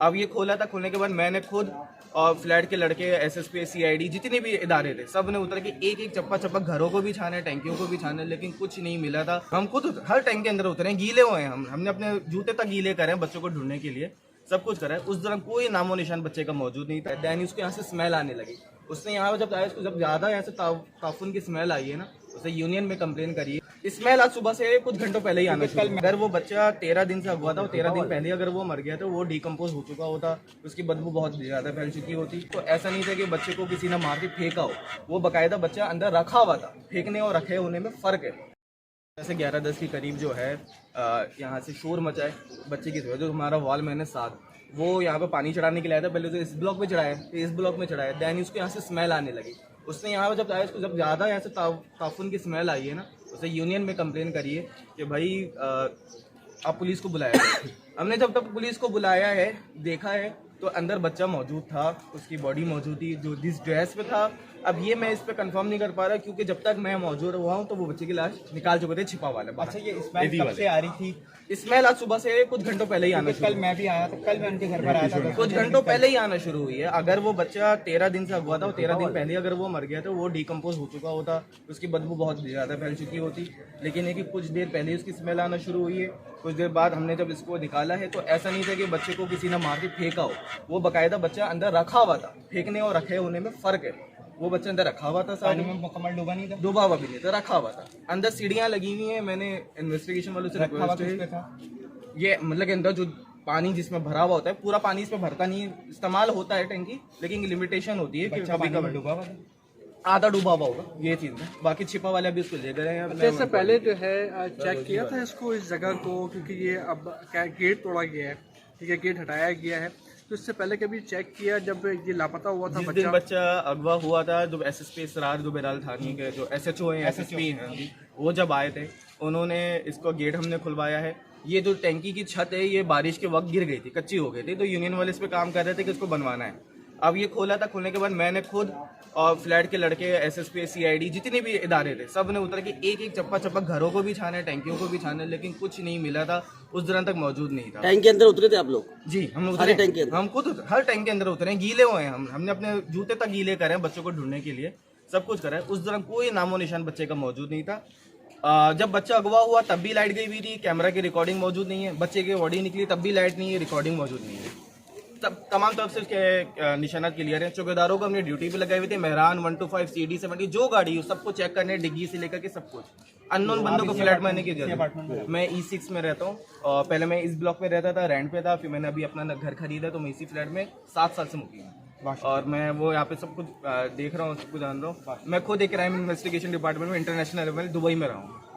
अब ये खोला था, खोलने के बाद मैंने खुद और फ्लैट के लड़के, एसएसपी, सीआईडी, जितने भी इदारे थे, सब ने उतर के एक एक चप्पा चप्पा घरों को भी छाने, टैंकियों को भी छाने, लेकिन कुछ नहीं मिला था। हम खुद हर टैंक के अंदर उतरे, गीले हुए हैं, हमने अपने जूते तक गीले करे हैं बच्चों को ढूंढने के लिए, सब कुछ करा है। उस दौरान कोई नामो निशान बच्चे का मौजूद नहीं था। दैन उसको यहाँ से स्मेल आने लगी। उसने यहाँ जब आया, उसको जब ज्यादा यहाँ से ताफुन की स्मेल आई है ना, उसे यूनियन में कंप्लेन करी है। स्मेल आज सुबह से कुछ घंटों पहले ही आना शुरू हुआ। अगर वो बच्चा 13 दिन से अगवा था, 13 दिन पहले अगर वो मर गया तो वो डिकम्पोज हो चुका होता, उसकी बदबू बहुत ज्यादा फैल चुकी होती। तो ऐसा नहीं था कि बच्चे को किसी ने मार के फेंका हो, वो बकायदा बच्चा अंदर रखा हुआ था। फेंकने और रखे होने में फर्क है। जैसे 11-10 के करीब जो है यहाँ से शोर मचा है बच्चे की, जो हमारा वॉल मैंने 7 वो यहाँ पे पानी चढ़ाने के लिए आया था। पहले तो इस ब्लॉक पे चढ़ाया, इस ब्लॉक में चढ़ाया, दैन उसको यहाँ से स्मेल आने लगी। उसने यहाँ जब आया, उसको जब ज़्यादा यहाँ से ताफुन की स्मेल आई है ना, उसे यूनियन में कंप्लेन करी है कि भाई आप पुलिस को बुलाया। हमने जब तक पुलिस को बुलाया है, देखा है तो अंदर बच्चा मौजूद था, उसकी बॉडी मौजूद थी जो जिस ड्रेस पे था। अब ये मैं इस पे कंफर्म नहीं कर पा रहा क्योंकि जब तक मैं मौजूद हुआ हूँ तो वो बच्चे की लाश निकाल चुके थे छिपा वाले। अच्छा, ये स्मेल कब से आ रही थी? स्मेल आज सुबह से कुछ घंटों पहले ही आना, कल मैं भी आया था, कल मैं उनके घर पर आया था, कुछ घंटों पहले ही आना शुरू हुई है। अगर वो बच्चा 13 दिन से अगवा था, 13 दिन पहले अगर वो मर गया तो वो डिकम्पोज हो चुका होता, उसकी बदबू बहुत ज़्यादा फैल चुकी होती। लेकिन है कि कुछ देर पहले उसकी स्मेल आना शुरू हुई है। कुछ देर बाद हमने जब इसको निकाला है तो ऐसा नहीं था कि बच्चे को किसी ने मार के फेंका हो, वो बकायदा बच्चा अंदर रखा हुआ था। फेंकने और रखे होने में फ़र्क है। वो बच्चा अंदर रखा हुआ था, पानी में मुकम्मल डूबा नहीं था, डूबा हुआ भी नहीं था, रखा हुआ था। अंदर सीढ़ियाँ लगी हुई हैं। मैंने इन्वेस्टिगेशन वालों से रिक्वेस्ट है, ये मतलब के अंदर जो पानी जिसमें भरा हुआ होता है, पूरा पानी इसमें भरता नहीं है, इस्तेमाल होता है टैंकी, लेकिन लिमिटेशन होती है कि कभी कभी डूबा हुआ आधा डूबा हुआ होगा, ये चीज़ है। बाकी छिपा वाले अभी उसको ले गए हैं। जैसे पहले जो है चेक किया था इसको, इस जगह को, क्योंकि ये अब गेट तोड़ा गया है, ठीक है, गेट हटाया गया है, तो इससे पहले कभी चेक किया जब ये लापता हुआ था? जिस दिन बच्चा अगवा हुआ था, जो एसएसपी इसरार जो बेलाल थानी के जो एसएचओ हैं, एसएसपी हैं, वो जब आए थे उन्होंने इसको गेट हमने खुलवाया है। ये जो टैंकी की छत है ये बारिश के वक्त गिर गई थी, कच्ची हो गई थी, तो यूनियन वाले इस पे काम कर रहे थे कि इसको बनवाना है। अब ये खोला था, खोलने के बाद मैंने खुद और फ्लैट के लड़के, एसएसपी, सीआईडी, जितने भी इदारे थे, सब ने उतर के एक एक चप्पा चप्पा घरों को भी छाने, टैंकियों को भी छाने, लेकिन कुछ नहीं मिला था। उस दौरान तक मौजूद नहीं था। टैंक के अंदर उतरे थे आप लोग? जी, हम सारे उतरे, टैंक के अंदर? हम खुद हर टैंक के अंदर उतरे, गीले हुए हैं, हमने अपने जूते तक गीले करे हैं बच्चों को ढूंढने के लिए, सब कुछ करा है। उस दौरान कोई नामो निशान बच्चे का मौजूद नहीं था। जब बच्चा अगवा हुआ तब भी लाइट गई हुई थी, कैमरा की रिकॉर्डिंग मौजूद नहीं है। बच्चे की बॉडी निकली तब भी लाइट नहीं है, रिकॉर्डिंग मौजूद नहीं है। तब तमाम तरफ से उसके निशानात क्लियर है। चौकीदारों को हमने ड्यूटी पे लगाए हुए थे, मेहरान 125 CD70 जो गाड़ी है सबको चेक करने, डिग्गी से लेकर के सब कुछ। अननोन बंदों को फ्लैट में आने की जरूरत। मैं E6 में रहता हूँ और पहले मैं इस ब्लॉक में रहता था, रेंट पे था, फिर मैंने अभी अपना घर खरीदा तो मैं इसी फ्लैट में 7 साल से मुकीम हूँ और मैं वो यहाँ पे सब कुछ देख रहा हूँ, सब कुछ जान रहा हूँ। मैं खुद एक क्राइम इन्वेस्टिगेशन डिपार्टमेंट में इंटरनेशनल लेवल दुबई में रहा हूँ।